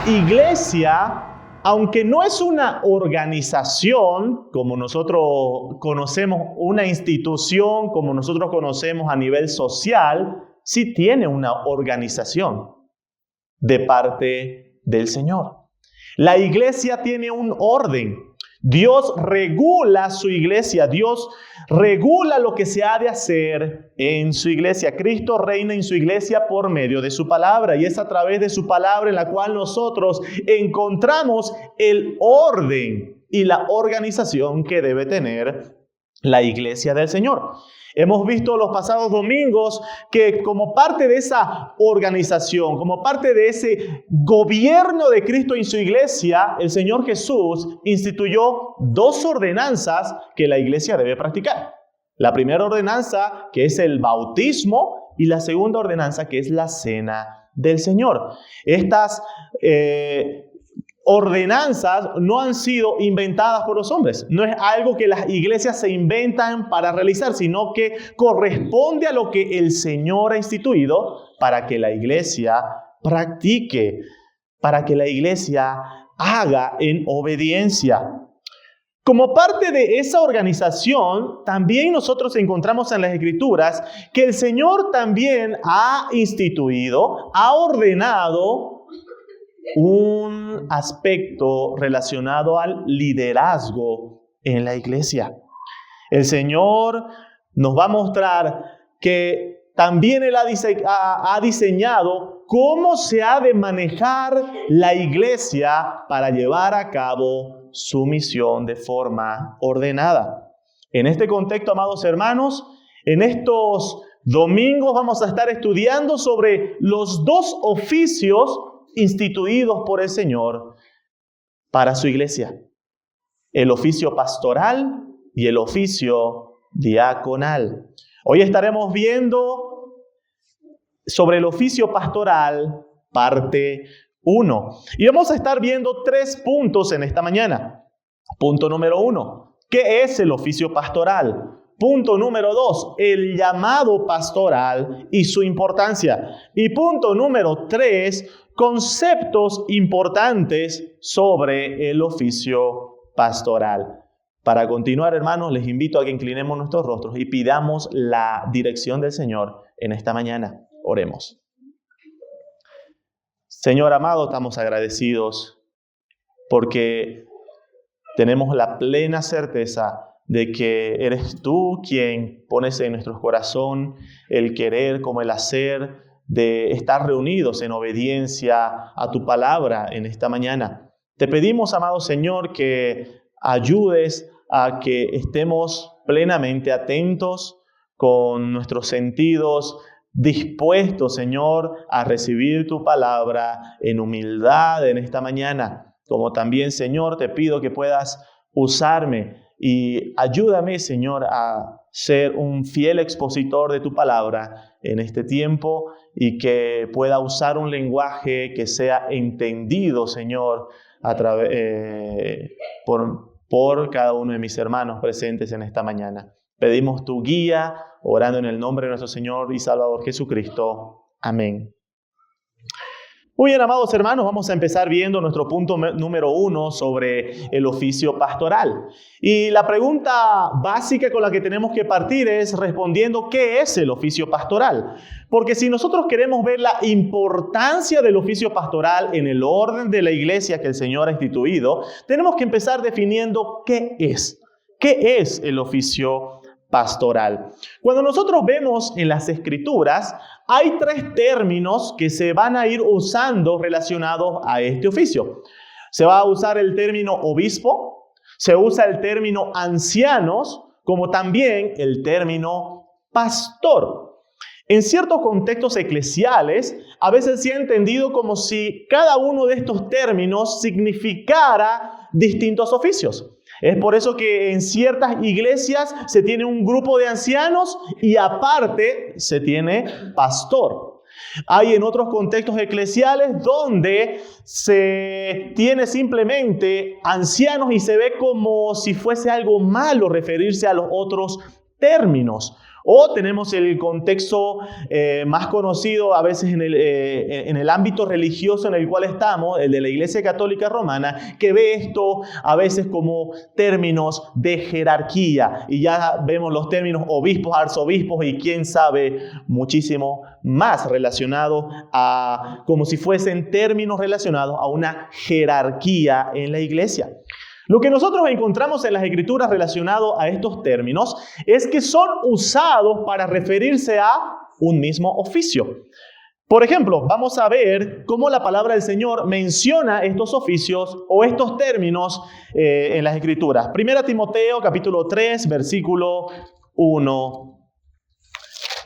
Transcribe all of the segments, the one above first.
iglesia, aunque no es una organización, como nosotros conocemos, una institución, como nosotros conocemos a nivel social, sí tiene una organización de parte del Señor. La iglesia tiene un orden. Dios regula su iglesia. Dios regula lo que se ha de hacer en su iglesia. Cristo reina en su iglesia por medio de su palabra. Y es a través de su palabra en la cual nosotros encontramos el orden y la organización que debe tener la iglesia del Señor. Hemos visto los pasados domingos que como parte de esa organización, como parte de ese gobierno de Cristo en su iglesia, el Señor Jesús instituyó 2 ordenanzas que la iglesia debe practicar. La primera ordenanza, que es el bautismo, y la segunda ordenanza, que es la cena del Señor. Estas ordenanzas no han sido inventadas por los hombres. No es algo que las iglesias se inventan para realizar, sino que corresponde a lo que el Señor ha instituido para que la iglesia practique, para que la iglesia haga en obediencia. Como parte de esa organización, también nosotros encontramos en las Escrituras que el Señor también ha instituido, ha ordenado un aspecto relacionado al liderazgo en la iglesia. El Señor nos va a mostrar que también Él ha diseñado cómo se ha de manejar la iglesia para llevar a cabo su misión de forma ordenada. En este contexto, amados hermanos, en estos domingos vamos a estar estudiando sobre los 2 oficios instituidos por el Señor para su iglesia: el oficio pastoral y el oficio diaconal. Hoy estaremos viendo sobre el oficio pastoral, parte 1. Y vamos a estar viendo 3 puntos en esta mañana. Punto número 1, ¿qué es el oficio pastoral? Punto número 2, el llamado pastoral y su importancia. Y punto número 3, conceptos importantes sobre el oficio pastoral. Para continuar, hermanos, les invito a que inclinemos nuestros rostros y pidamos la dirección del Señor en esta mañana. Oremos. Señor amado, estamos agradecidos porque tenemos la plena certeza de que eres tú quien pones en nuestro corazón el querer como el hacer, de estar reunidos en obediencia a tu palabra en esta mañana. Te pedimos, amado Señor, que ayudes a que estemos plenamente atentos, con nuestros sentidos dispuestos, Señor, a recibir tu palabra en humildad en esta mañana. Como también, Señor, te pido que puedas usarme y ayúdame, Señor, a ser un fiel expositor de tu palabra en este tiempo y que pueda usar un lenguaje que sea entendido, Señor, por cada uno de mis hermanos presentes en esta mañana. Pedimos tu guía, orando en el nombre de nuestro Señor y Salvador Jesucristo. Amén. Muy bien, amados hermanos, vamos a empezar viendo nuestro punto número 1 sobre el oficio pastoral. Y la pregunta básica con la que tenemos que partir es respondiendo ¿qué es el oficio pastoral? Porque si nosotros queremos ver la importancia del oficio pastoral en el orden de la iglesia que el Señor ha instituido, tenemos que empezar definiendo ¿qué es? ¿Qué es el oficio pastoral? Cuando nosotros vemos en las Escrituras, hay 3 términos que se van a ir usando relacionados a este oficio. Se va a usar el término obispo, se usa el término ancianos, como también el término pastor. En ciertos contextos eclesiales, a veces se ha entendido como si cada uno de estos términos significara distintos oficios. Es por eso que en ciertas iglesias se tiene un grupo de ancianos y aparte se tiene pastor. Hay en otros contextos eclesiales donde se tiene simplemente ancianos y se ve como si fuese algo malo referirse a los otros términos. O tenemos el contexto más conocido a veces en el ámbito religioso en el cual estamos, el de la Iglesia Católica Romana, que ve esto a veces como términos de jerarquía. Y ya vemos los términos obispos, arzobispos y quién sabe muchísimo más relacionados a, como si fuesen términos relacionados a una jerarquía en la iglesia. Lo que nosotros encontramos en las Escrituras relacionado a estos términos es que son usados para referirse a un mismo oficio. Por ejemplo, vamos a ver cómo la palabra del Señor menciona estos oficios o estos términos en las Escrituras. 1 Timoteo capítulo 3, versículo 1.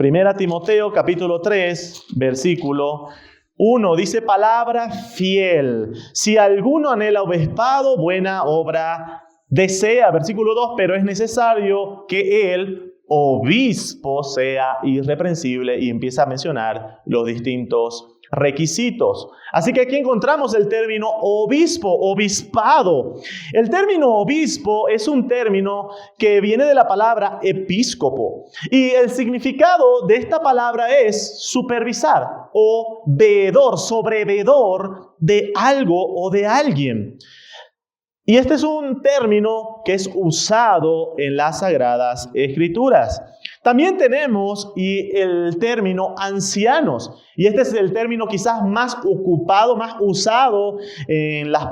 1 Timoteo capítulo 3, versículo 1 dice: palabra fiel. Si alguno anhela obispado, buena obra desea. Versículo 2, pero es necesario que el obispo sea irreprensible, y empieza a mencionar los distintos requisitos. Así que aquí encontramos el término obispo, obispado. El término obispo es un término que viene de la palabra episcopo. Y el significado de esta palabra es supervisar o veedor, sobreveedor de algo o de alguien. Y este es un término que es usado en las Sagradas Escrituras. También tenemos el término ancianos. Y este es el término quizás más ocupado, más usado en las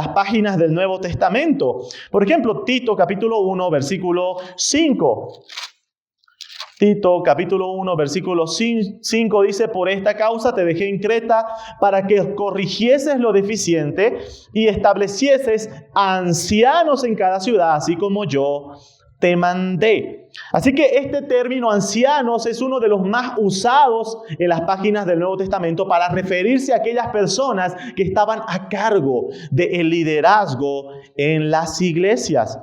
páginas del Nuevo Testamento. Por ejemplo, Tito capítulo 1, versículo 5. Tito capítulo 1, versículo 5 dice: por esta causa te dejé en Creta para que corrigieses lo deficiente y establecieses ancianos en cada ciudad, así como yo te mandé. Así que este término ancianos es uno de los más usados en las páginas del Nuevo Testamento para referirse a aquellas personas que estaban a cargo del liderazgo en las iglesias.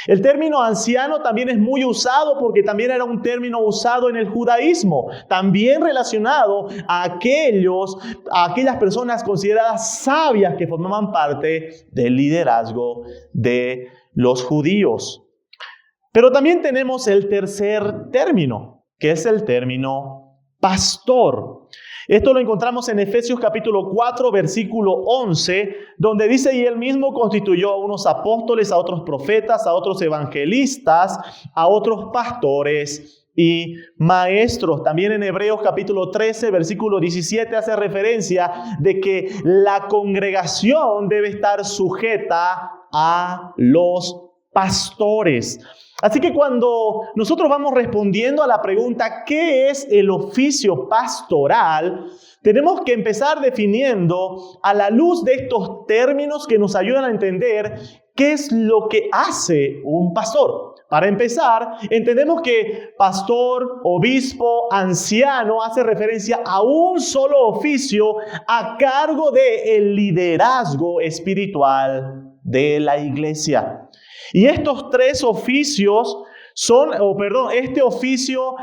El término anciano también es muy usado porque también era un término usado en el judaísmo, también relacionado a aquellas personas consideradas sabias que formaban parte del liderazgo de los judíos. Pero también tenemos el tercer término, que es el término pastor. Esto lo encontramos en Efesios capítulo 4, versículo 11, donde dice: y él mismo constituyó a unos apóstoles, a otros profetas, a otros evangelistas, a otros pastores y maestros. También en Hebreos capítulo 13, versículo 17 hace referencia de que la congregación debe estar sujeta a los pastores. Así que cuando nosotros vamos respondiendo a la pregunta ¿qué es el oficio pastoral?, tenemos que empezar definiendo a la luz de estos términos que nos ayudan a entender qué es lo que hace un pastor. Para empezar, entendemos que pastor, obispo, anciano hace referencia a un solo oficio a cargo del liderazgo espiritual de la iglesia. Y estos tres oficios este oficio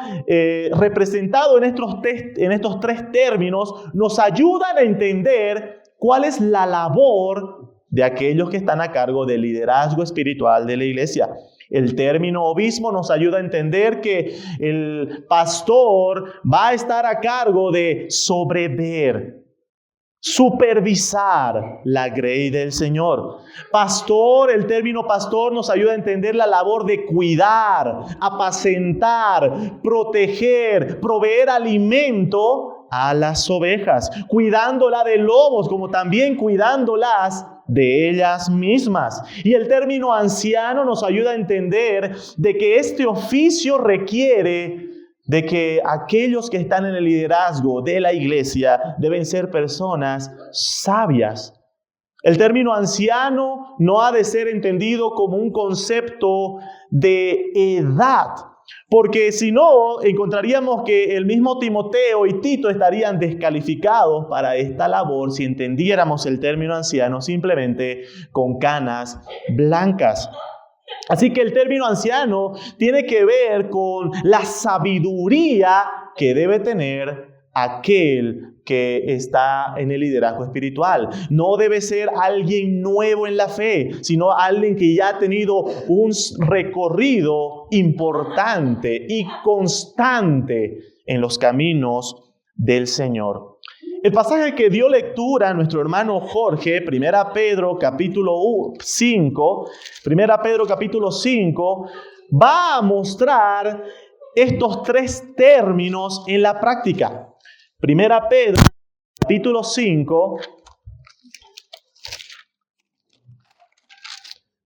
representado en estos tres términos nos ayudan a entender cuál es la labor de aquellos que están a cargo del liderazgo espiritual de la iglesia. El término obispo nos ayuda a entender que el pastor va a estar a cargo de sobrever, supervisar la grey del Señor. Pastor, el término pastor nos ayuda a entender la labor de cuidar, apacentar, proteger, proveer alimento a las ovejas, cuidándola de lobos, como también cuidándolas de ellas mismas. Y el término anciano nos ayuda a entender de que este oficio requiere de que aquellos que están en el liderazgo de la iglesia deben ser personas sabias. El término anciano no ha de ser entendido como un concepto de edad, porque si no, encontraríamos que el mismo Timoteo y Tito estarían descalificados para esta labor si entendiéramos el término anciano simplemente con canas blancas. Así que el término anciano tiene que ver con la sabiduría que debe tener aquel que está en el liderazgo espiritual. No debe ser alguien nuevo en la fe, sino alguien que ya ha tenido un recorrido importante y constante en los caminos del Señor. El pasaje que dio lectura a nuestro hermano Jorge, 1 Pedro capítulo 5, va a mostrar estos tres términos en la práctica. 1 Pedro capítulo 5,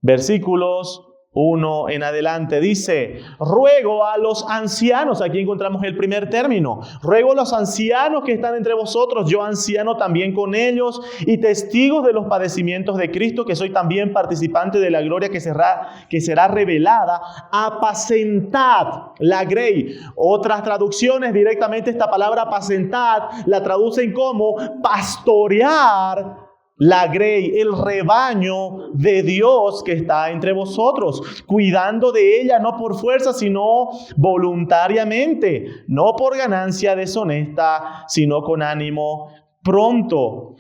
versículos 1 en adelante, dice: ruego a los ancianos, aquí encontramos el primer término, ruego a los ancianos que están entre vosotros, yo anciano también con ellos, y testigos de los padecimientos de Cristo, que soy también participante de la gloria que será revelada, apacentad la grey. Otras traducciones directamente esta palabra apacentad la traducen como pastorear la grey, el rebaño de Dios que está entre vosotros, cuidando de ella no por fuerza, sino voluntariamente, no por ganancia deshonesta, sino con ánimo pronto.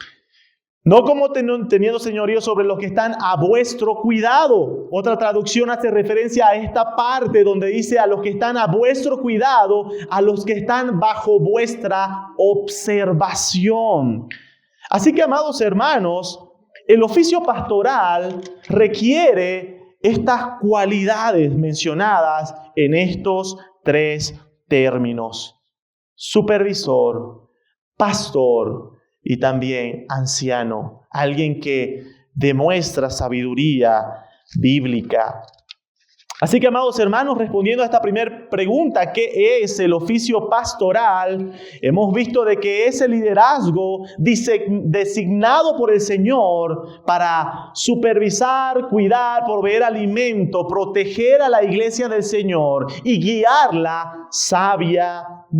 No como teniendo señorío sobre los que están a vuestro cuidado. Otra traducción hace referencia a esta parte donde dice a los que están a vuestro cuidado, a los que están bajo vuestra observación. Así que, amados hermanos, el oficio pastoral requiere estas cualidades mencionadas en estos tres términos: supervisor, pastor y también anciano, alguien que demuestra sabiduría bíblica. Así que, amados hermanos, respondiendo a esta primera pregunta, ¿qué es el oficio pastoral? Hemos visto de que es el liderazgo designado por el Señor para supervisar, cuidar, proveer alimento, proteger a la iglesia del Señor y guiarla sabiamente.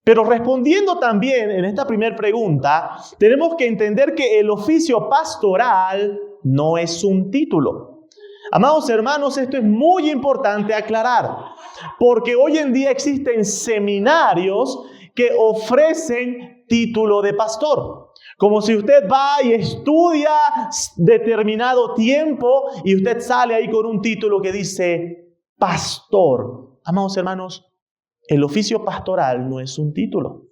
Pero respondiendo también en esta primera pregunta, tenemos que entender que el oficio pastoral no es un título. Amados hermanos, esto es muy importante aclarar, porque hoy en día existen seminarios que ofrecen título de pastor. Como si usted va y estudia determinado tiempo y usted sale ahí con un título que dice pastor. Amados hermanos, el oficio pastoral no es un título.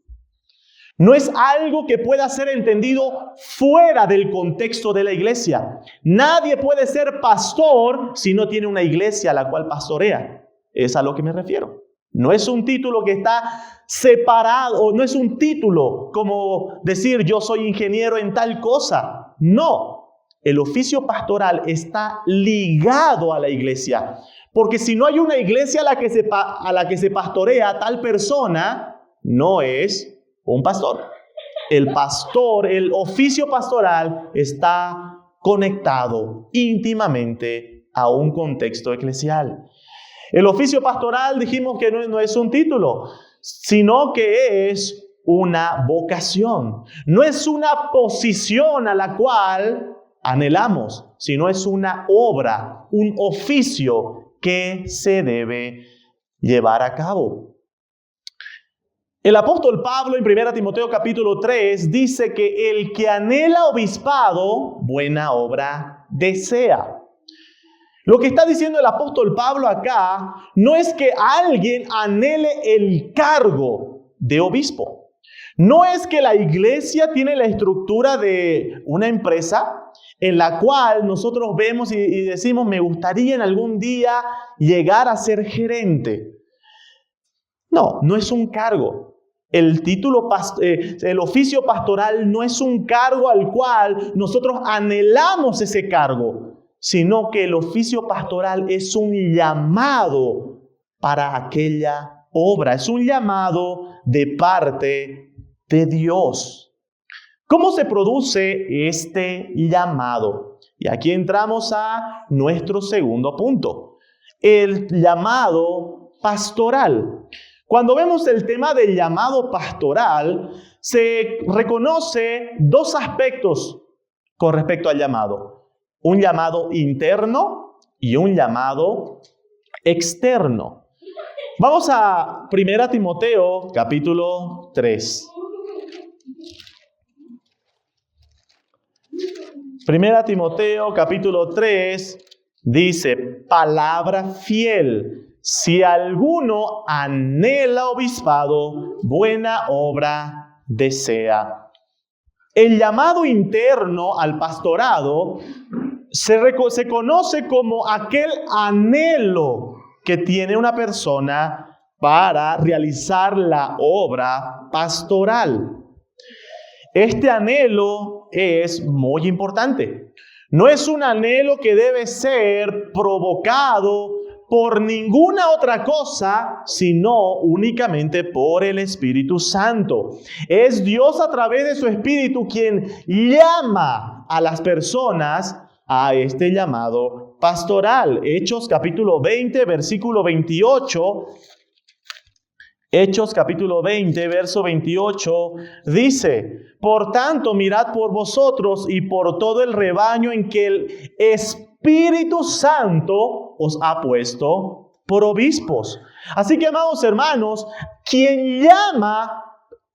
No es algo que pueda ser entendido fuera del contexto de la iglesia. Nadie puede ser pastor si no tiene una iglesia a la cual pastorea. Es a lo que me refiero. No es un título que está separado, no es un título como decir yo soy ingeniero en tal cosa. No, el oficio pastoral está ligado a la iglesia. Porque si no hay una iglesia a la que se pastorea a tal persona, no es un pastor. El oficio pastoral está conectado íntimamente a un contexto eclesial. El oficio pastoral dijimos que no es un título, sino que es una vocación. No es una posición a la cual anhelamos, sino es una obra, un oficio que se debe llevar a cabo. El apóstol Pablo en 1 Timoteo capítulo 3 dice que el que anhela obispado, buena obra desea. Lo que está diciendo el apóstol Pablo acá no es que alguien anhele el cargo de obispo. No es que la iglesia tiene la estructura de una empresa en la cual nosotros vemos y decimos, me gustaría en algún día llegar a ser gerente. No, no es un cargo. El oficio pastoral no es un cargo al cual nosotros anhelamos ese cargo, sino que el oficio pastoral es un llamado para aquella obra, es un llamado de parte de Dios. ¿Cómo se produce este llamado? Y aquí entramos a nuestro segundo punto, el llamado pastoral. Cuando vemos el tema del llamado pastoral, se reconoce dos aspectos con respecto al llamado. Un llamado interno y un llamado externo. Vamos a 1 Timoteo, capítulo 3. 1 Timoteo, capítulo 3, dice, palabra fiel. Si alguno anhela obispado, buena obra desea. El llamado interno al pastorado se conoce como aquel anhelo que tiene una persona para realizar la obra pastoral. Este anhelo es muy importante. No es un anhelo que debe ser provocado por ninguna otra cosa, sino únicamente por el Espíritu Santo. Es Dios a través de su Espíritu quien llama a las personas a este llamado pastoral. Hechos capítulo 20, versículo 28. Hechos capítulo 20, verso 28, dice, por tanto, mirad por vosotros y por todo el rebaño en que el Espíritu Santo os ha puesto por obispos. Así que, amados hermanos, quien llama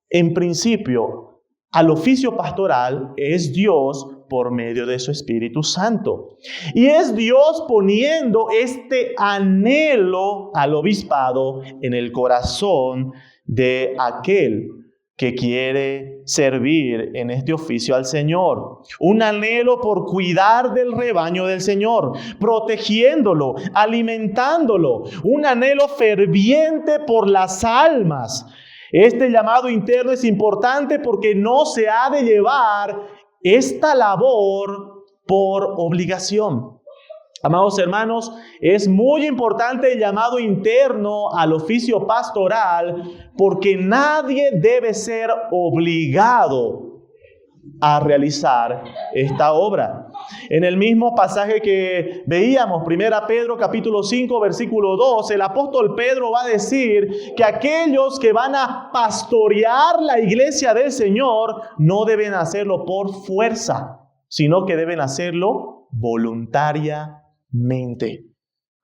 en principio al oficio pastoral es Dios por medio de su Espíritu Santo. Y es Dios poniendo este anhelo al obispado en el corazón de aquel que quiere servir en este oficio al Señor. Un anhelo por cuidar del rebaño del Señor, protegiéndolo, alimentándolo. Un anhelo ferviente por las almas. Este llamado interno es importante porque no se ha de llevar esta labor por obligación. Amados hermanos, es muy importante el llamado interno al oficio pastoral porque nadie debe ser obligado a realizar esta obra. En el mismo pasaje que veíamos, 1 Pedro capítulo 5, versículo 2, el apóstol Pedro va a decir que aquellos que van a pastorear la iglesia del Señor no deben hacerlo por fuerza, sino que deben hacerlo voluntariamente.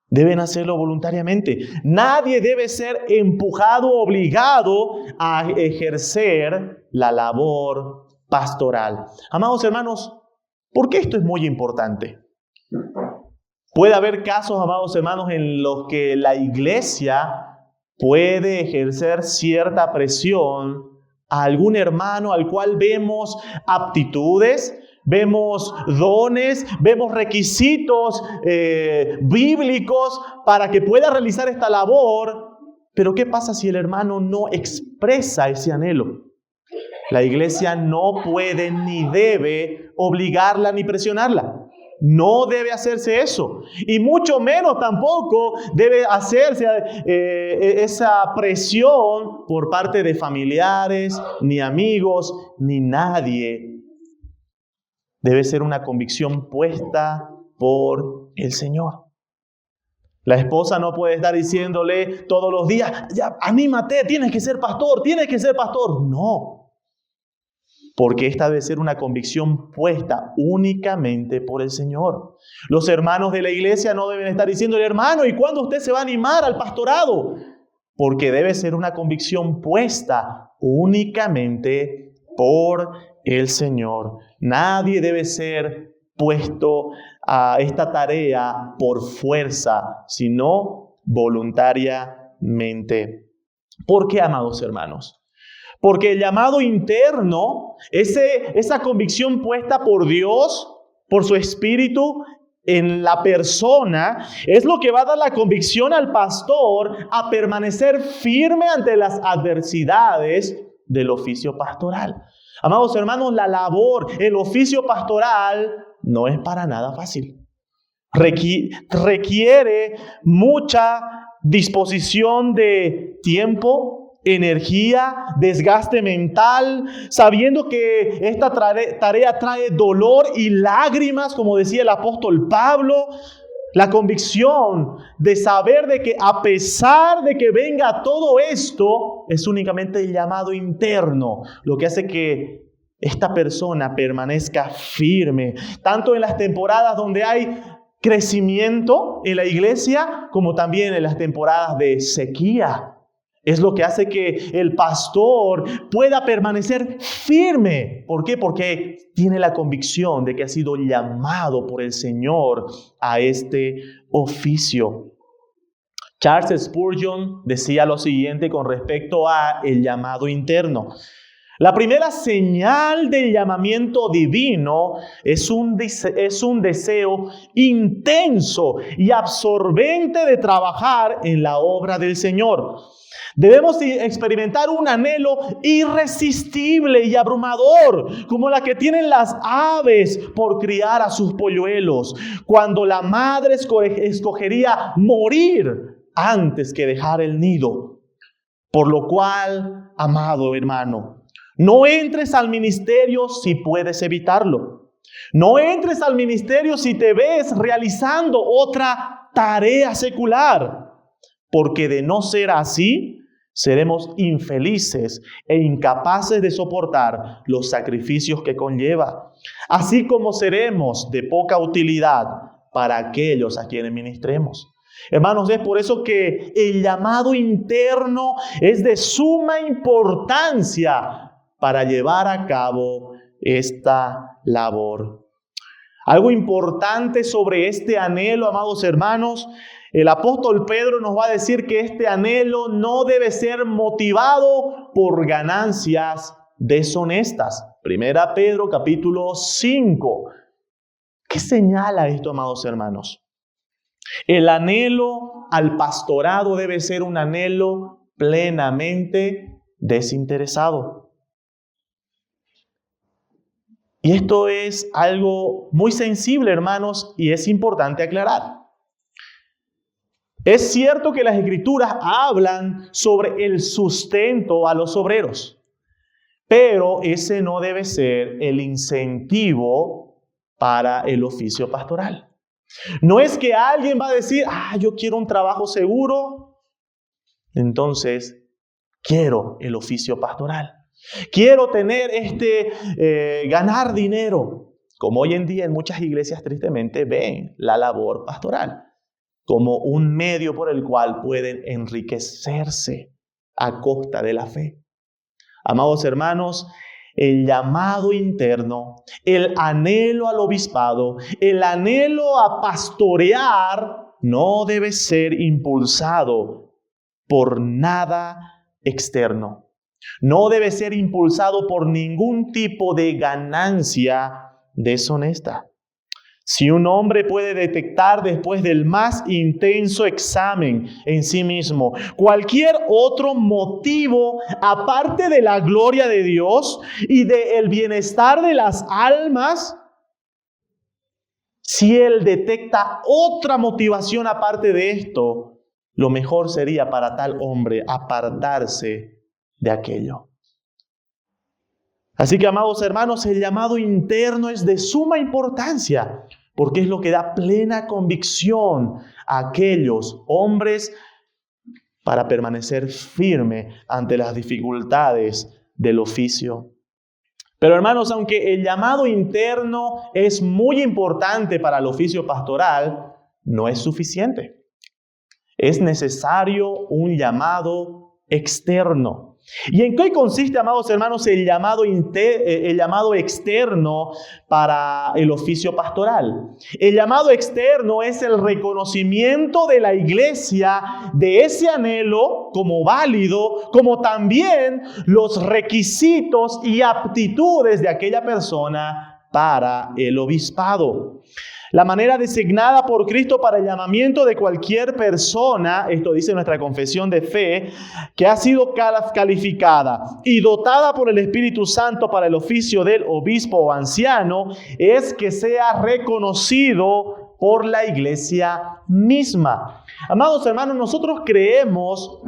Deben hacerlo voluntariamente. Nadie debe ser empujado o obligado a ejercer la labor pastoral. Amados hermanos, ¿por qué esto es muy importante? Puede haber casos, amados hermanos, en los que la iglesia puede ejercer cierta presión a algún hermano al cual vemos aptitudes, vemos dones, vemos requisitos bíblicos para que pueda realizar esta labor. Pero ¿qué pasa si el hermano no expresa ese anhelo? La iglesia no puede ni debe obligarla ni presionarla. No debe hacerse eso. Y mucho menos tampoco debe hacerse esa presión por parte de familiares, ni amigos, ni nadie. Debe ser una convicción puesta por el Señor. La esposa no puede estar diciéndole todos los días, ya, anímate, tienes que ser pastor, tienes que ser pastor. No. Porque esta debe ser una convicción puesta únicamente por el Señor. Los hermanos de la iglesia no deben estar diciéndole, hermano, ¿y cuándo usted se va a animar al pastorado? Porque debe ser una convicción puesta únicamente por el Señor. Nadie debe ser puesto a esta tarea por fuerza, sino voluntariamente. ¿Por qué, amados hermanos? Porque el llamado interno, esa convicción puesta por Dios, por su Espíritu en la persona, es lo que va a dar la convicción al pastor a permanecer firme ante las adversidades del oficio pastoral. Amados hermanos, la labor, el oficio pastoral no es para nada fácil. Requiere mucha disposición de tiempo, energía, desgaste mental, sabiendo que esta tarea trae dolor y lágrimas, como decía el apóstol Pablo. La convicción de saber de que a pesar de que venga todo esto, es únicamente el llamado interno, lo que hace que esta persona permanezca firme, tanto en las temporadas donde hay crecimiento en la iglesia, como también en las temporadas de sequía. Es lo que hace que el pastor pueda permanecer firme. ¿Por qué? Porque tiene la convicción de que ha sido llamado por el Señor a este oficio. Charles Spurgeon decía lo siguiente con respecto a el llamado interno. La primera señal del llamamiento divino es un deseo intenso y absorbente de trabajar en la obra del Señor. Debemos experimentar un anhelo irresistible y abrumador, como la que tienen las aves por criar a sus polluelos, cuando la madre escogería morir antes que dejar el nido. Por lo cual, amado hermano, no entres al ministerio si puedes evitarlo. No entres al ministerio si te ves realizando otra tarea secular, porque de no ser así, seremos infelices e incapaces de soportar los sacrificios que conlleva, así como seremos de poca utilidad para aquellos a quienes ministremos. Hermanos, es por eso que el llamado interno es de suma importancia para llevar a cabo esta labor. Algo importante sobre este anhelo, amados hermanos, el apóstol Pedro nos va a decir que este anhelo no debe ser motivado por ganancias deshonestas. Primera Pedro capítulo 5. ¿Qué señala esto, amados hermanos? El anhelo al pastorado debe ser un anhelo plenamente desinteresado. Y esto es algo muy sensible, hermanos, y es importante aclarar. Es cierto que las Escrituras hablan sobre el sustento a los obreros, pero ese no debe ser el incentivo para el oficio pastoral. No es que alguien va a decir, yo quiero un trabajo seguro, entonces quiero el oficio pastoral. Quiero tener ganar dinero, como hoy en día en muchas iglesias tristemente ven la labor pastoral como un medio por el cual pueden enriquecerse a costa de la fe. Amados hermanos, el llamado interno, el anhelo al obispado, el anhelo a pastorear no debe ser impulsado por nada externo. No debe ser impulsado por ningún tipo de ganancia deshonesta. Si un hombre puede detectar después del más intenso examen en sí mismo cualquier otro motivo aparte de la gloria de Dios y del bienestar de las almas, si él detecta otra motivación aparte de esto, lo mejor sería para tal hombre apartarse de aquello. Así que, amados hermanos, el llamado interno es de suma importancia, porque es lo que da plena convicción a aquellos hombres para permanecer firme ante las dificultades del oficio. Pero, hermanos, aunque el llamado interno es muy importante para el oficio pastoral, no es suficiente. Es necesario un llamado externo. ¿Y en qué consiste, amados hermanos, el llamado externo para el oficio pastoral? El llamado externo es el reconocimiento de la iglesia de ese anhelo como válido, como también los requisitos y aptitudes de aquella persona para el obispado. La manera designada por Cristo para el llamamiento de cualquier persona, esto dice nuestra confesión de fe, que ha sido calificada y dotada por el Espíritu Santo para el oficio del obispo o anciano, es que sea reconocido por la iglesia misma. Amados hermanos, nosotros creemos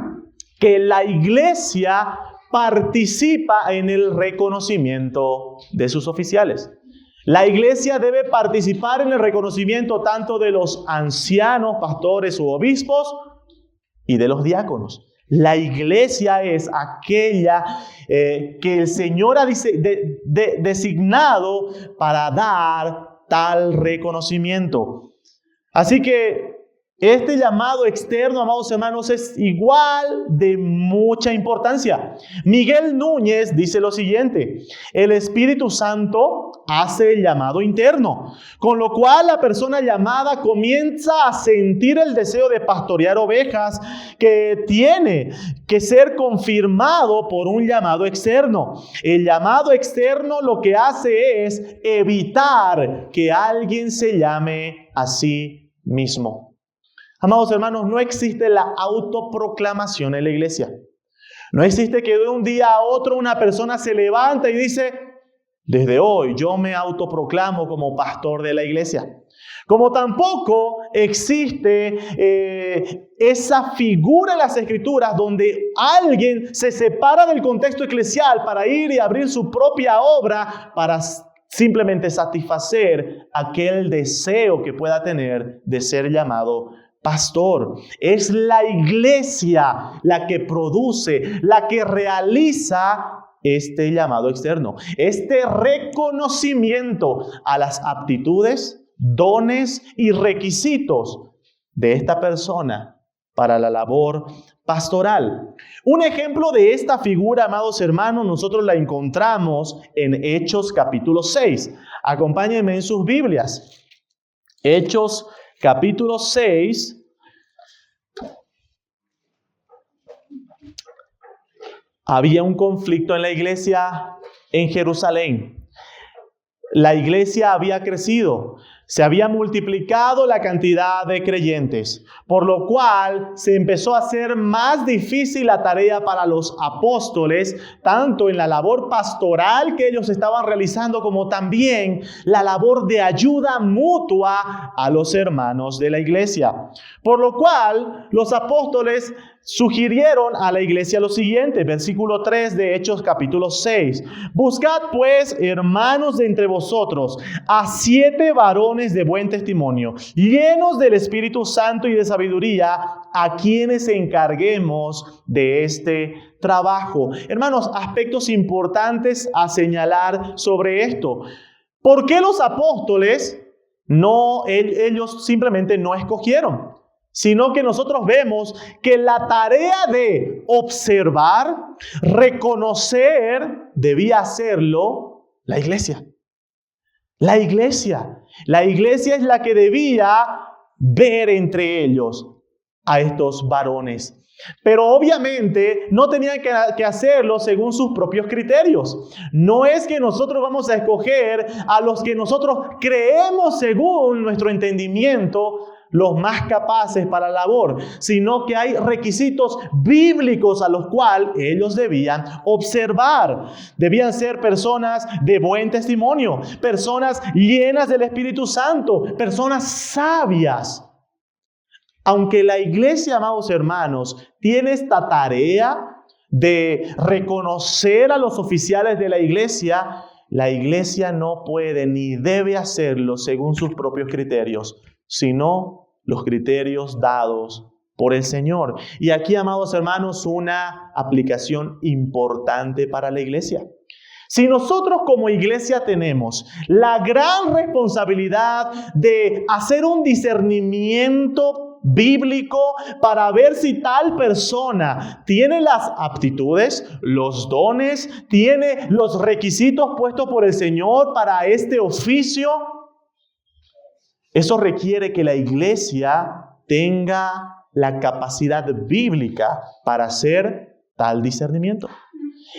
que la iglesia participa en el reconocimiento de sus oficiales. La iglesia debe participar en el reconocimiento tanto de los ancianos, pastores u obispos y de los diáconos. La iglesia es aquella que el Señor ha designado para dar tal reconocimiento. Así que este llamado externo, amados hermanos, es igual de mucha importancia. Miguel Núñez dice lo siguiente: el Espíritu Santo hace el llamado interno, con lo cual la persona llamada comienza a sentir el deseo de pastorear ovejas, que tiene que ser confirmado por un llamado externo. El llamado externo lo que hace es evitar que alguien se llame a sí mismo. Amados hermanos, no existe la autoproclamación en la iglesia. No existe que de un día a otro una persona se levanta y dice: desde hoy yo me autoproclamo como pastor de la iglesia. Como tampoco existe esa figura en las Escrituras donde alguien se separa del contexto eclesial para ir y abrir su propia obra para simplemente satisfacer aquel deseo que pueda tener de ser llamado pastor. Es la iglesia la que produce, la que realiza este llamado externo, este reconocimiento a las aptitudes, dones y requisitos de esta persona para la labor pastoral. Un ejemplo de esta figura, amados hermanos, nosotros la encontramos en Hechos capítulo 6. Acompáñenme en sus Biblias. Hechos capítulo 6. Había un conflicto en la iglesia en Jerusalén. La iglesia había crecido, se había multiplicado la cantidad de creyentes, por lo cual se empezó a hacer más difícil la tarea para los apóstoles, tanto en la labor pastoral que ellos estaban realizando, como también la labor de ayuda mutua a los hermanos de la iglesia. Por lo cual, los apóstoles sugirieron a la iglesia lo siguiente, versículo 3 de Hechos capítulo 6. Buscad pues, hermanos, de entre vosotros a 7 varones de buen testimonio, llenos del Espíritu Santo y de sabiduría, a quienes encarguemos de este trabajo. Hermanos, aspectos importantes a señalar sobre esto. ¿Por qué los apóstoles ellos simplemente no escogieron? Sino que nosotros vemos que la tarea de observar, reconocer, debía hacerlo la iglesia. La iglesia es la que debía ver entre ellos a estos varones. Pero obviamente no tenían que hacerlo según sus propios criterios. No es que nosotros vamos a escoger a los que nosotros creemos según nuestro entendimiento los más capaces para la labor, sino que hay requisitos bíblicos a los cuales ellos debían observar. Debían ser personas de buen testimonio, personas llenas del Espíritu Santo, personas sabias. Aunque la iglesia, amados hermanos, tiene esta tarea de reconocer a los oficiales de la iglesia no puede ni debe hacerlo según sus propios criterios, sino los criterios dados por el Señor. Y aquí, amados hermanos, una aplicación importante para la iglesia. Si nosotros como iglesia tenemos la gran responsabilidad de hacer un discernimiento bíblico para ver si tal persona tiene las aptitudes, los dones, tiene los requisitos puestos por el Señor para este oficio, eso requiere que la iglesia tenga la capacidad bíblica para hacer tal discernimiento.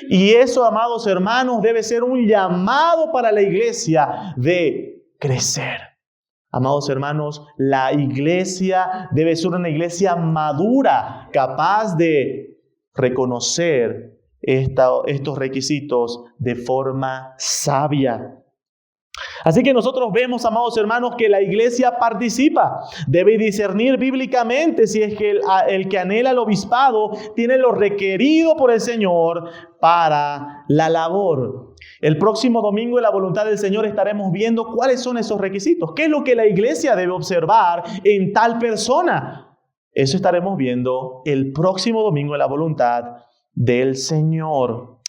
Y eso, amados hermanos, debe ser un llamado para la iglesia de crecer. Amados hermanos, la iglesia debe ser una iglesia madura, capaz de reconocer estos requisitos de forma sabia. Así que nosotros vemos, amados hermanos, que la iglesia participa. Debe discernir bíblicamente si es que el que anhela el obispado tiene lo requerido por el Señor para la labor. El próximo domingo, en la voluntad del Señor, estaremos viendo cuáles son esos requisitos. ¿Qué es lo que la iglesia debe observar en tal persona? Eso estaremos viendo el próximo domingo, en la voluntad del Señor.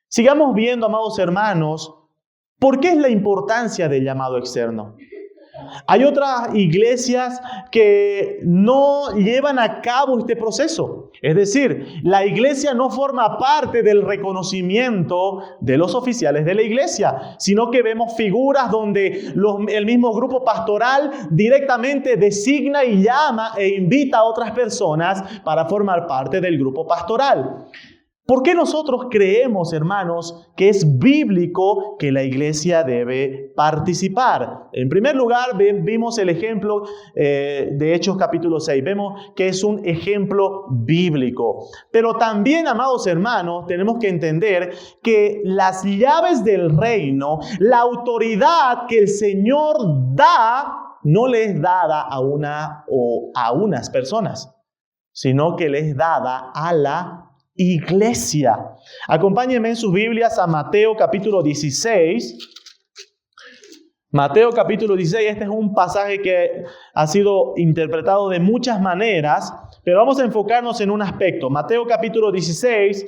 Sigamos viendo, amados hermanos, ¿por qué es la importancia del llamado externo? Hay otras iglesias que no llevan a cabo este proceso. Es decir, la iglesia no forma parte del reconocimiento de los oficiales de la iglesia, sino que vemos figuras donde el mismo grupo pastoral directamente designa y llama e invita a otras personas para formar parte del grupo pastoral. ¿Por qué nosotros creemos, hermanos, que es bíblico que la iglesia debe participar? En primer lugar, vimos el ejemplo de Hechos capítulo 6. Vemos que es un ejemplo bíblico. Pero también, amados hermanos, tenemos que entender que las llaves del reino, la autoridad que el Señor da, no le es dada a una o a unas personas, sino que le es dada a la iglesia. Acompáñenme en sus Biblias a Mateo capítulo 16. Mateo capítulo 16, este es un pasaje que ha sido interpretado de muchas maneras, pero vamos a enfocarnos en un aspecto. Mateo capítulo 16,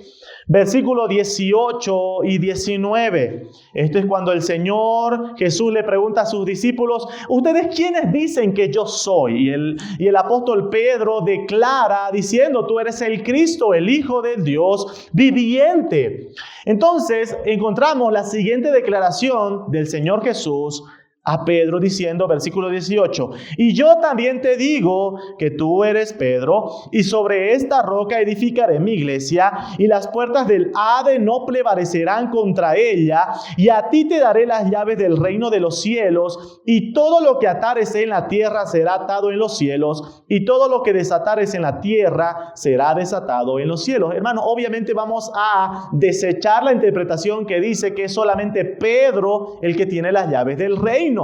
versículos 18 y 19. Esto es cuando el Señor Jesús le pregunta a sus discípulos: ¿ustedes quiénes dicen que yo soy? Y el apóstol Pedro declara diciendo: tú eres el Cristo, el Hijo de Dios viviente. Entonces encontramos la siguiente declaración del Señor Jesús a Pedro diciendo, versículo 18: y yo también te digo que tú eres Pedro, y sobre esta roca edificaré mi iglesia, y las puertas del Hades no prevalecerán contra ella, y a ti te daré las llaves del reino de los cielos, y todo lo que atares en la tierra será atado en los cielos, y todo lo que desatares en la tierra será desatado en los cielos. Hermano, obviamente vamos a desechar la interpretación que dice que es solamente Pedro el que tiene las llaves del reino.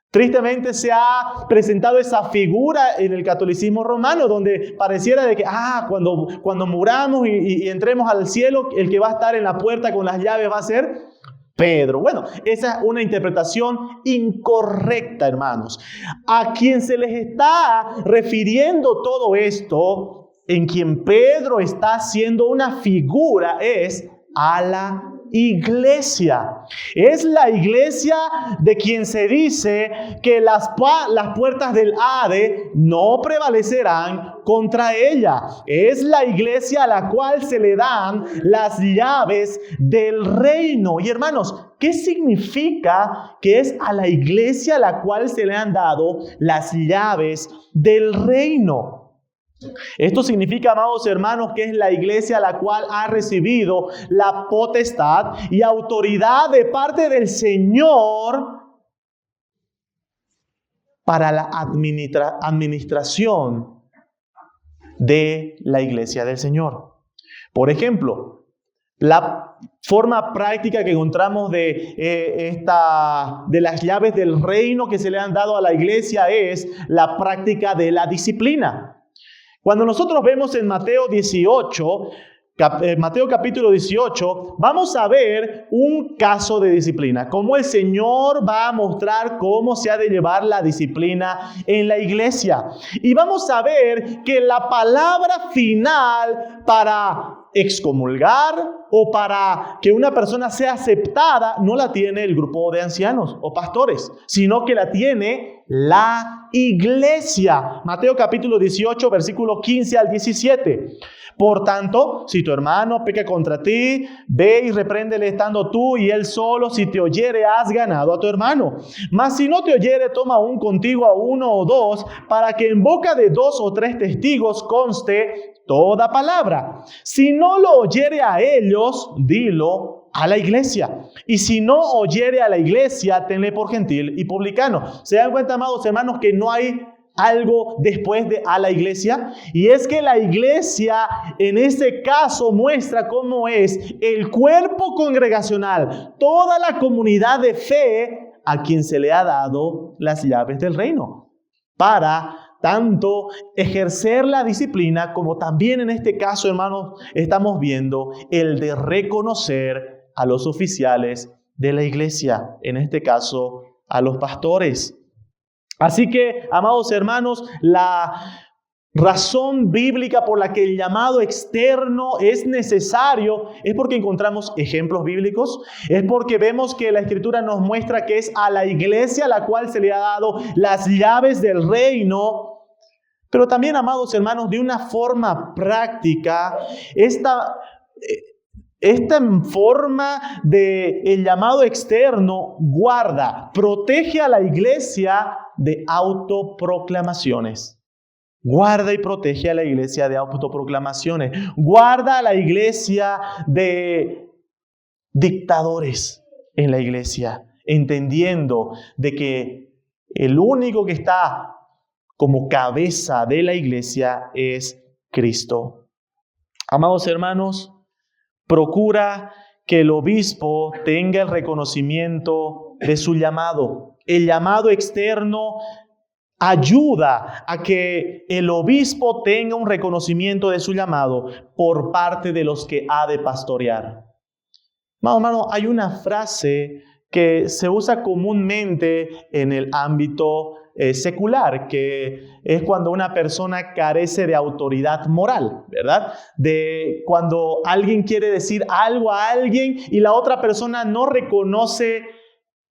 Tristemente se ha presentado esa figura en el catolicismo romano, donde pareciera de que cuando muramos y entremos al cielo, el que va a estar en la puerta con las llaves va a ser Pedro. Bueno, esa es una interpretación incorrecta, hermanos. A quien se les está refiriendo todo esto, en quien Pedro está haciendo una figura, es a la iglesia. Es la iglesia de quien se dice que las puertas del Hades no prevalecerán contra ella. Es la iglesia a la cual se le dan las llaves del reino. Y hermanos, ¿qué significa que es a la iglesia a la cual se le han dado las llaves del reino? Esto significa, amados hermanos, que es la iglesia a la cual ha recibido la potestad y autoridad de parte del Señor para la administración de la iglesia del Señor. Por ejemplo, la forma práctica que encontramos de las llaves del reino que se le han dado a la iglesia es la práctica de la disciplina. Cuando nosotros vemos en Mateo capítulo 18, vamos a ver un caso de disciplina, cómo el Señor va a mostrar cómo se ha de llevar la disciplina en la iglesia. Y vamos a ver que la palabra final para excomulgar o para que una persona sea aceptada no la tiene el grupo de ancianos o pastores, sino que la tiene la iglesia. Mateo capítulo 18, versículo 15 al 17. Por tanto, si tu hermano peca contra ti, ve y repréndele estando tú y él solo. Si te oyere, has ganado a tu hermano. Mas si no te oyere, toma aún contigo a uno o dos, para que en boca de 2 o 3 testigos conste toda palabra. Si no lo oyere a ellos, dilo a la iglesia. Y si no oyere a la iglesia, tenle por gentil y publicano. ¿Se dan cuenta, amados hermanos, que no hay algo después de a la iglesia? Y es que la iglesia en este caso muestra cómo es el cuerpo congregacional, toda la comunidad de fe a quien se le ha dado las llaves del reino para tanto ejercer la disciplina como también en este caso, hermanos, estamos viendo el de reconocer a los oficiales de la iglesia, en este caso a los pastores. Así que, amados hermanos, la razón bíblica por la que el llamado externo es necesario es porque encontramos ejemplos bíblicos, es porque vemos que la Escritura nos muestra que es a la iglesia a la cual se le ha dado las llaves del reino. Pero también, amados hermanos, de una forma práctica, esta forma del llamado externo guarda, protege a la iglesia de autoproclamaciones. Guarda y protege a la iglesia de autoproclamaciones. Guarda a la iglesia de dictadores en la iglesia, entendiendo de que el único que está como cabeza de la iglesia es Cristo. Amados hermanos, procura que el obispo tenga el reconocimiento de su llamado. El llamado externo ayuda a que el obispo tenga un reconocimiento de su llamado por parte de los que ha de pastorear. Hermano, hay una frase que se usa comúnmente en el ámbito secular, que es cuando una persona carece de autoridad moral, ¿verdad? De cuando alguien quiere decir algo a alguien y la otra persona no reconoce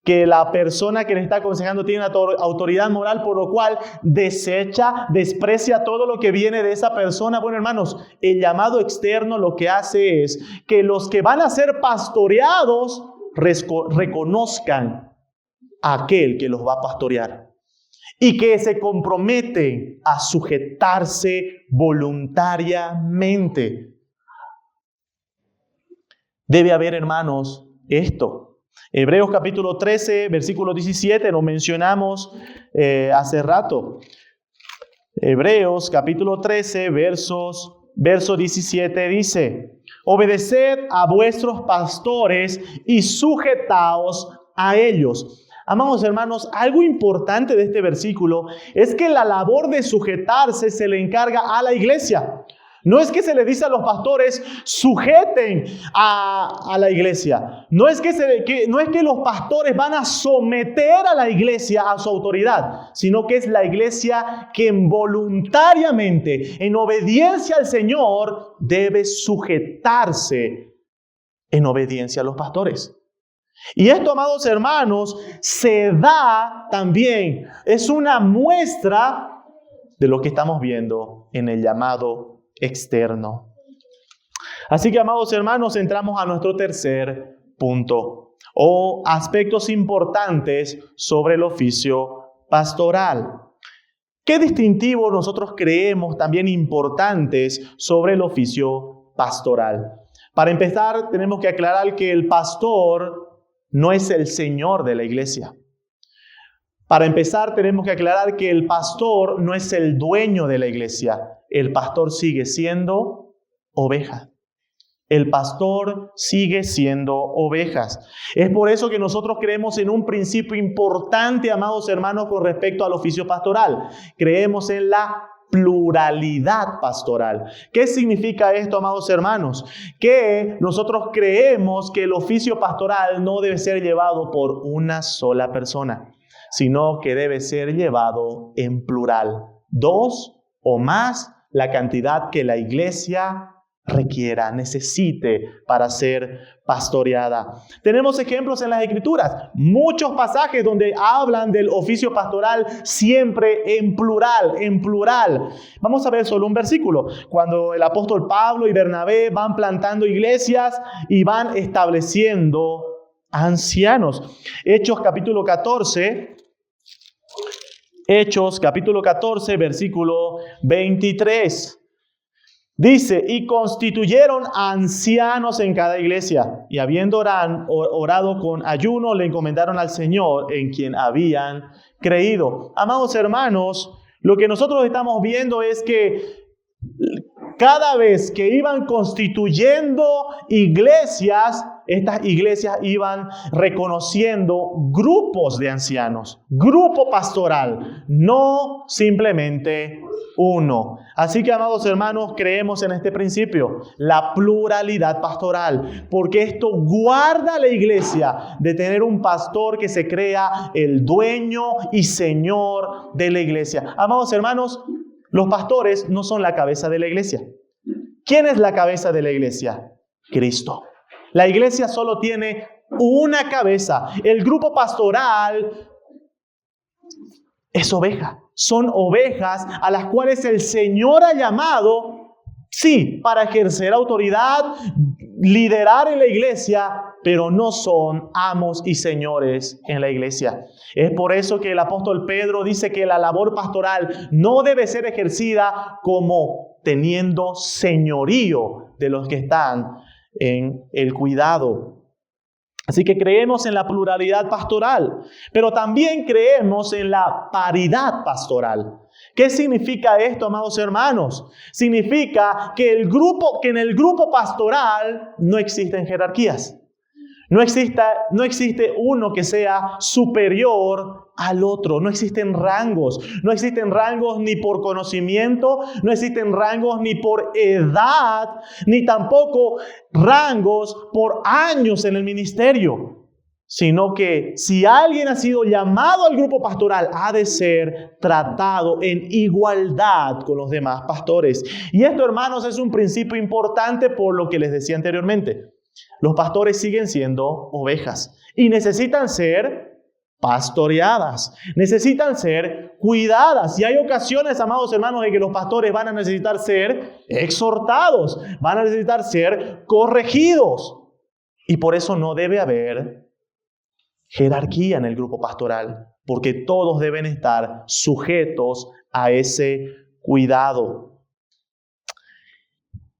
que la persona que le está aconsejando tiene autoridad moral, por lo cual desecha, desprecia todo lo que viene de esa persona. Bueno, hermanos, el llamado externo lo que hace es que los que van a ser pastoreados reconozcan a aquel que los va a pastorear y que se comprometen a sujetarse voluntariamente. Debe haber, hermanos, esto. Hebreos capítulo 13, versículo 17, lo mencionamos hace rato. Hebreos capítulo 13, verso 17 dice: obedeced a vuestros pastores y sujetaos a ellos. Amados hermanos, algo importante de este versículo es que la labor de sujetarse se le encarga a la iglesia. No es que se le dice a los pastores, sujeten a la iglesia. No es que los pastores van a someter a la iglesia a su autoridad, sino que es la iglesia quien voluntariamente, en obediencia al Señor, debe sujetarse en obediencia a los pastores. Y esto, amados hermanos, se da también, es una muestra de lo que estamos viendo en el llamado externo. Así que, amados hermanos, entramos a nuestro tercer punto, o aspectos importantes sobre el oficio pastoral. ¿Qué distintivos nosotros creemos también importantes sobre el oficio pastoral? Para empezar, tenemos que aclarar que el pastor no es el señor de la iglesia. Para empezar, tenemos que aclarar que el pastor no es el dueño de la iglesia. El pastor sigue siendo oveja. El pastor sigue siendo ovejas. Es por eso que nosotros creemos en un principio importante, amados hermanos, con respecto al oficio pastoral. Creemos en la pluralidad pastoral. ¿Qué significa esto, amados hermanos? Que nosotros creemos que el oficio pastoral no debe ser llevado por una sola persona, sino que debe ser llevado en plural. 2 o más, la cantidad que la iglesia requiera, necesite para ser pastoreada. Tenemos ejemplos en las Escrituras, muchos pasajes donde hablan del oficio pastoral siempre en plural. Vamos a ver solo un versículo. Cuando el apóstol Pablo y Bernabé van plantando iglesias y van estableciendo ancianos. Hechos capítulo 14, versículo 23. Dice, y constituyeron ancianos en cada iglesia, y habiendo orado con ayuno, le encomendaron al Señor en quien habían creído. Amados hermanos, lo que nosotros estamos viendo es que cada vez que iban constituyendo iglesias, estas iglesias iban reconociendo grupos de ancianos, grupo pastoral, no simplemente uno. Así que, amados hermanos, creemos en este principio, la pluralidad pastoral, porque esto guarda a la iglesia de tener un pastor que se crea el dueño y señor de la iglesia. Amados hermanos, Los pastores no son la cabeza de la iglesia. ¿Quién es la cabeza de la iglesia? Cristo. La iglesia solo tiene una cabeza. El grupo pastoral es oveja. Son ovejas a las cuales el Señor ha llamado, sí, para ejercer autoridad, liderar en la iglesia, pero no son amos y señores en la iglesia. Es por eso que el apóstol Pedro dice que la labor pastoral no debe ser ejercida como teniendo señorío de los que están en el cuidado. Así que creemos en la pluralidad pastoral, pero también creemos en la paridad pastoral. ¿Qué significa esto, amados hermanos? Significa que en el grupo pastoral no existen jerarquías. No existe uno que sea superior al otro. No existen rangos. No existen rangos ni por conocimiento, no existen rangos ni por edad, ni tampoco rangos por años en el ministerio. Sino que si alguien ha sido llamado al grupo pastoral, ha de ser tratado en igualdad con los demás pastores. Y esto, hermanos, es un principio importante por lo que les decía anteriormente. Los pastores siguen siendo ovejas y necesitan ser pastoreadas, necesitan ser cuidadas. Y hay ocasiones, amados hermanos, en que los pastores van a necesitar ser exhortados, van a necesitar ser corregidos. Y por eso no debe haber jerarquía en el grupo pastoral, porque todos deben estar sujetos a ese cuidado.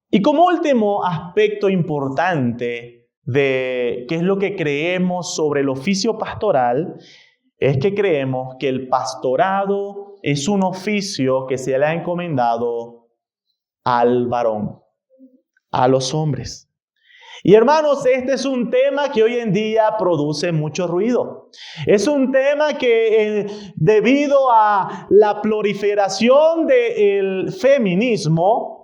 Y como último aspecto importante de qué es lo que creemos sobre el oficio pastoral, es que creemos que el pastorado es un oficio que se le ha encomendado al varón, a los hombres. Y hermanos, este es un tema que hoy en día produce mucho ruido. Es un tema que debido a la proliferación del feminismo,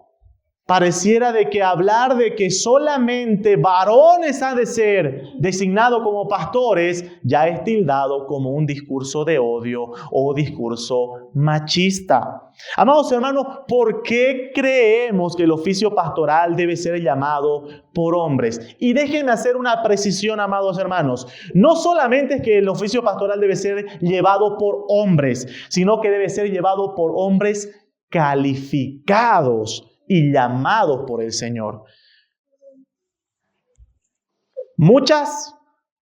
pareciera de que hablar de que solamente varones han de ser designados como pastores ya es tildado como un discurso de odio o discurso machista. Amados hermanos, ¿por qué creemos que el oficio pastoral debe ser llamado por hombres? Y déjenme hacer una precisión, amados hermanos. No solamente es que el oficio pastoral debe ser llevado por hombres, sino que debe ser llevado por hombres calificados y llamados por el Señor. Muchas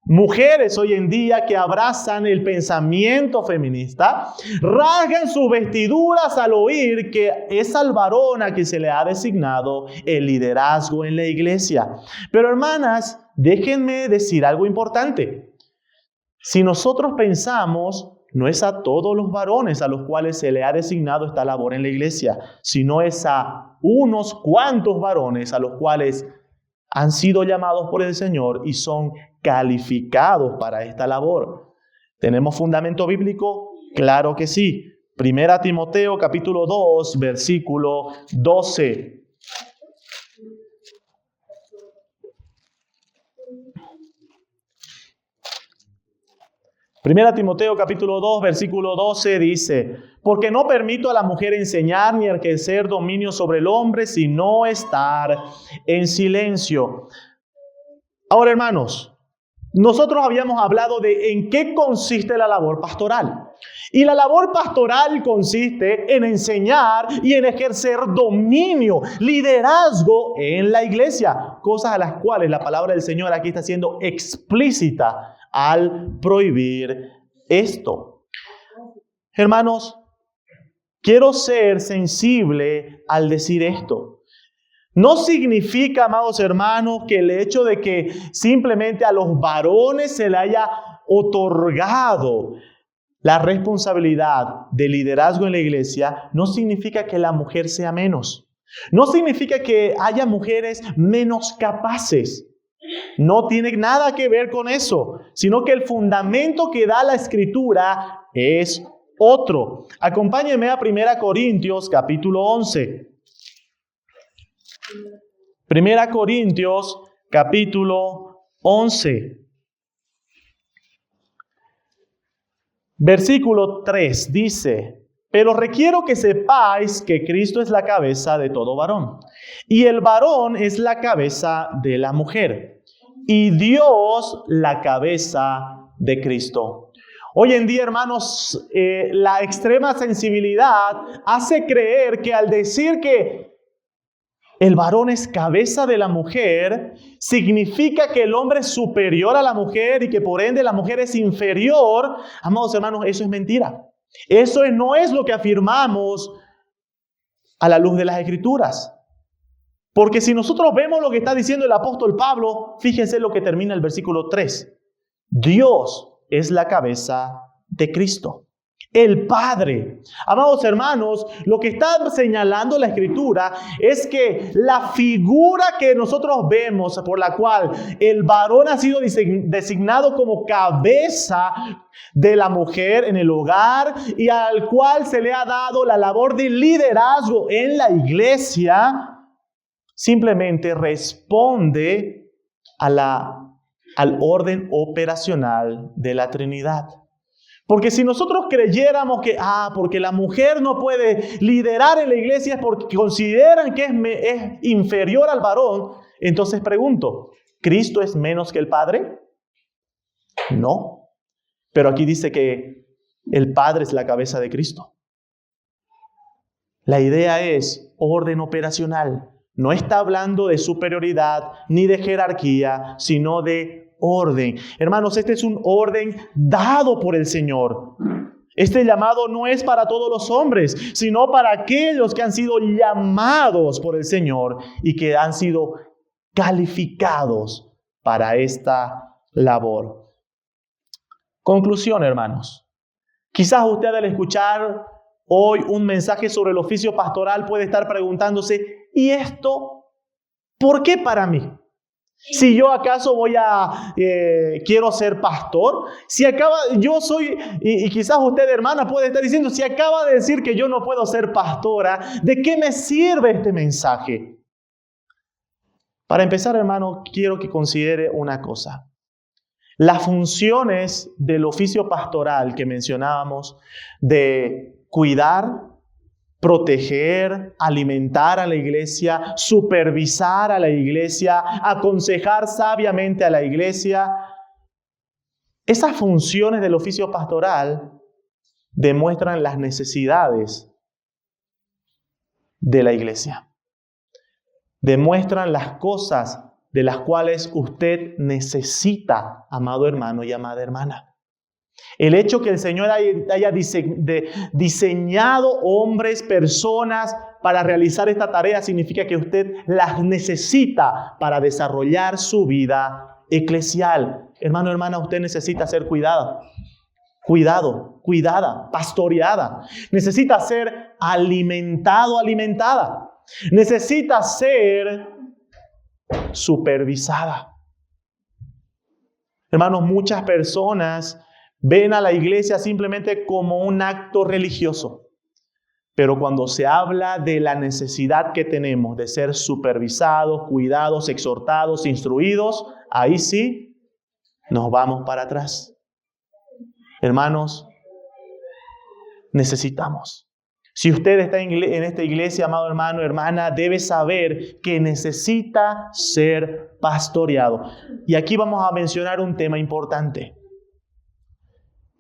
mujeres hoy en día que abrazan el pensamiento feminista rasgan sus vestiduras al oír que es al varón a quien se le ha designado el liderazgo en la iglesia. Pero hermanas, déjenme decir algo importante. Si nosotros pensamos, no es a todos los varones a los cuales se le ha designado esta labor en la iglesia, sino es a unos cuantos varones a los cuales han sido llamados por el Señor y son calificados para esta labor. ¿Tenemos fundamento bíblico? Claro que sí. 1 Timoteo capítulo 2, versículo 12. Primera Timoteo capítulo 2, versículo 12 dice: porque no permito a la mujer enseñar ni ejercer dominio sobre el hombre, sino estar en silencio. Ahora, hermanos, nosotros habíamos hablado de en qué consiste la labor pastoral. Y la labor pastoral consiste en enseñar y en ejercer dominio, liderazgo en la iglesia. Cosas a las cuales la palabra del Señor aquí está siendo explícita al prohibir esto. Hermanos, quiero ser sensible al decir esto. No significa, amados hermanos, que el hecho de que simplemente a los varones se le haya otorgado la responsabilidad de liderazgo en la iglesia, no significa que la mujer sea menos. No significa que haya mujeres menos capaces. No tiene nada que ver con eso, sino que el fundamento que da la Escritura es otro. Acompáñenme a 1 Corintios capítulo 11. 1 Corintios capítulo 11. Versículo 3 dice: Pero requiero que sepáis que Cristo es la cabeza de todo varón, y el varón es la cabeza de la mujer, y Dios la cabeza de Cristo. Hoy en día, hermanos, la extrema sensibilidad hace creer que al decir que el varón es cabeza de la mujer, significa que el hombre es superior a la mujer y que por ende la mujer es inferior. Amados hermanos, eso es mentira. Eso no es lo que afirmamos a la luz de las Escrituras. Porque si nosotros vemos lo que está diciendo el apóstol Pablo, fíjense lo que termina el versículo 3. Dios es la cabeza de Cristo, el Padre. Amados hermanos, lo que está señalando la Escritura es que la figura que nosotros vemos, por la cual el varón ha sido designado como cabeza de la mujer en el hogar y al cual se le ha dado la labor de liderazgo en la iglesia, simplemente responde al orden operacional de la Trinidad. Porque si nosotros creyéramos que, porque la mujer no puede liderar en la iglesia es porque consideran que es inferior al varón, entonces pregunto, ¿Cristo es menos que el Padre? No. Pero aquí dice que el Padre es la cabeza de Cristo. La idea es orden operacional. No está hablando de superioridad ni de jerarquía, sino de orden. Hermanos, este es un orden dado por el Señor. Este llamado no es para todos los hombres, sino para aquellos que han sido llamados por el Señor y que han sido calificados para esta labor. Conclusión, hermanos. Quizás usted al escuchar hoy un mensaje sobre el oficio pastoral puede estar preguntándose, ¿y esto por qué para mí? Si yo acaso quiero ser pastor, yo soy, y quizás usted, hermana, puede estar diciendo, si acaba de decir que yo no puedo ser pastora, ¿de qué me sirve este mensaje? Para empezar, hermano, quiero que considere una cosa. Las funciones del oficio pastoral que mencionábamos, de cuidar, proteger, alimentar a la iglesia, supervisar a la iglesia, aconsejar sabiamente a la iglesia. Esas funciones del oficio pastoral demuestran las necesidades de la iglesia. Demuestran las cosas de las cuales usted necesita, amado hermano y amada hermana. El hecho que el Señor haya diseñado hombres, personas para realizar esta tarea significa que usted las necesita para desarrollar su vida eclesial. Hermano, hermana, usted necesita ser cuidada, pastoreada. Necesita ser alimentado, alimentada. Necesita ser supervisada. Hermanos, muchas personas ven a la iglesia simplemente como un acto religioso. Pero cuando se habla de la necesidad que tenemos de ser supervisados, cuidados, exhortados, instruidos, ahí sí nos vamos para atrás. Hermanos, necesitamos. Si usted está en esta iglesia, amado hermano, hermana, debe saber que necesita ser pastoreado. Y aquí vamos a mencionar un tema importante.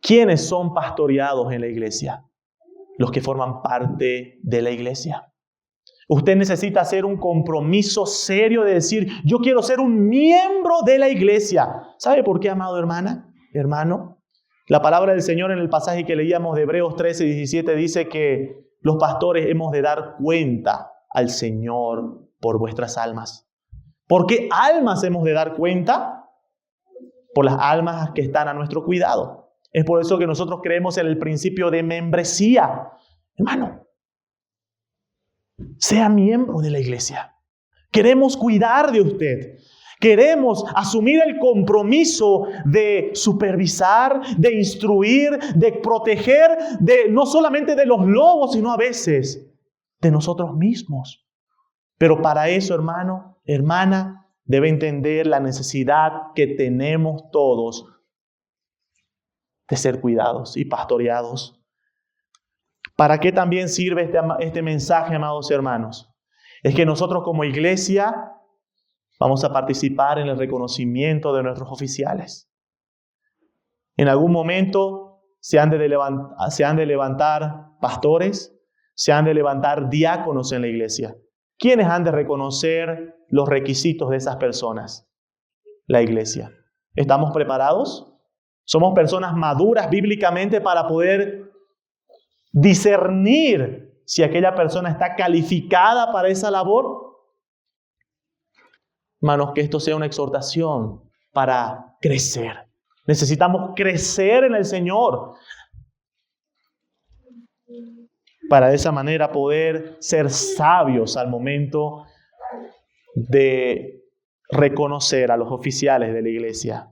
¿Quiénes son pastoreados en la iglesia? Los que forman parte de la iglesia. Usted necesita hacer un compromiso serio de decir, yo quiero ser un miembro de la iglesia. ¿Sabe por qué, amado hermano? La palabra del Señor en el pasaje que leíamos de Hebreos 13:17 dice que los pastores hemos de dar cuenta al Señor por vuestras almas. ¿Por qué almas hemos de dar cuenta? Por las almas que están a nuestro cuidado. Es por eso que nosotros creemos en el principio de membresía. Hermano, sea miembro de la iglesia. Queremos cuidar de usted. Queremos asumir el compromiso de supervisar, de instruir, de proteger, no solamente de los lobos, sino a veces de nosotros mismos. Pero para eso, hermano, hermana, debe entender la necesidad que tenemos todos de ser cuidados y pastoreados. ¿Para qué también sirve este mensaje, amados hermanos? Es que nosotros como iglesia vamos a participar en el reconocimiento de nuestros oficiales. En algún momento se han de levantar pastores, se han de levantar diáconos en la iglesia. ¿Quiénes han de reconocer los requisitos de esas personas? La iglesia. ¿Estamos preparados? ¿Somos personas maduras bíblicamente para poder discernir si aquella persona está calificada para esa labor? Hermanos, que esto sea una exhortación para crecer. Necesitamos crecer en el Señor para de esa manera poder ser sabios al momento de reconocer a los oficiales de la iglesia.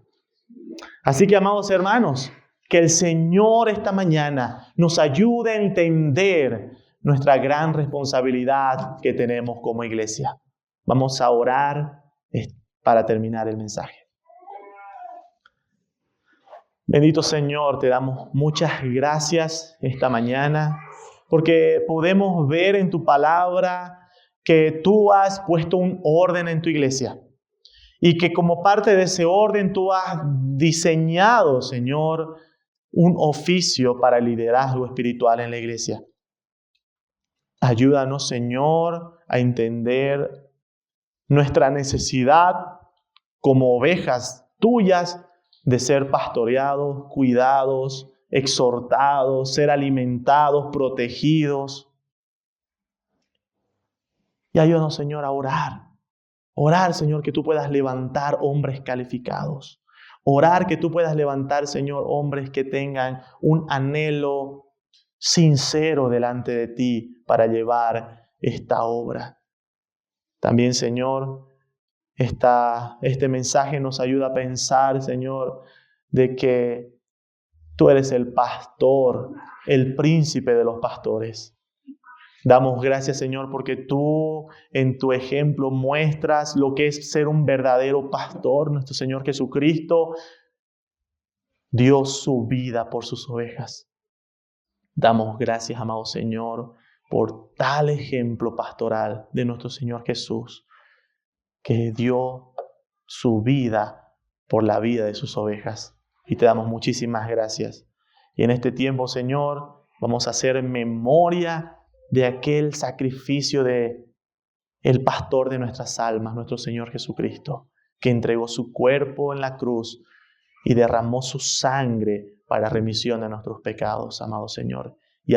Así que, amados hermanos, que el Señor esta mañana nos ayude a entender nuestra gran responsabilidad que tenemos como iglesia. Vamos a orar para terminar el mensaje. Bendito Señor, te damos muchas gracias esta mañana porque podemos ver en tu palabra que tú has puesto un orden en tu iglesia y que como parte de ese orden tú has diseñado, Señor, un oficio para el liderazgo espiritual en la iglesia. Ayúdanos, Señor, a entender nuestra necesidad como ovejas tuyas de ser pastoreados, cuidados, exhortados, ser alimentados, protegidos. Y ayúdanos, Señor, a orar. Orar, Señor, que tú puedas levantar hombres calificados. Orar que tú puedas levantar, Señor, hombres que tengan un anhelo sincero delante de ti para llevar esta obra. También, Señor, este mensaje nos ayuda a pensar, Señor, de que tú eres el pastor, el príncipe de los pastores. Damos gracias, Señor, porque tú en tu ejemplo muestras lo que es ser un verdadero pastor. Nuestro Señor Jesucristo dio su vida por sus ovejas. Damos gracias, amado Señor, por tal ejemplo pastoral de nuestro Señor Jesús, que dio su vida por la vida de sus ovejas. Y te damos muchísimas gracias. Y en este tiempo, Señor, vamos a hacer memoria de aquel sacrificio de el pastor de nuestras almas, nuestro Señor Jesucristo, que entregó su cuerpo en la cruz y derramó su sangre para remisión de nuestros pecados, amado Señor. Y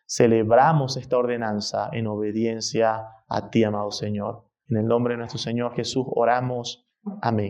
celebramos esta ordenanza en obediencia a ti, amado Señor. En el nombre de nuestro Señor Jesús oramos. Amén.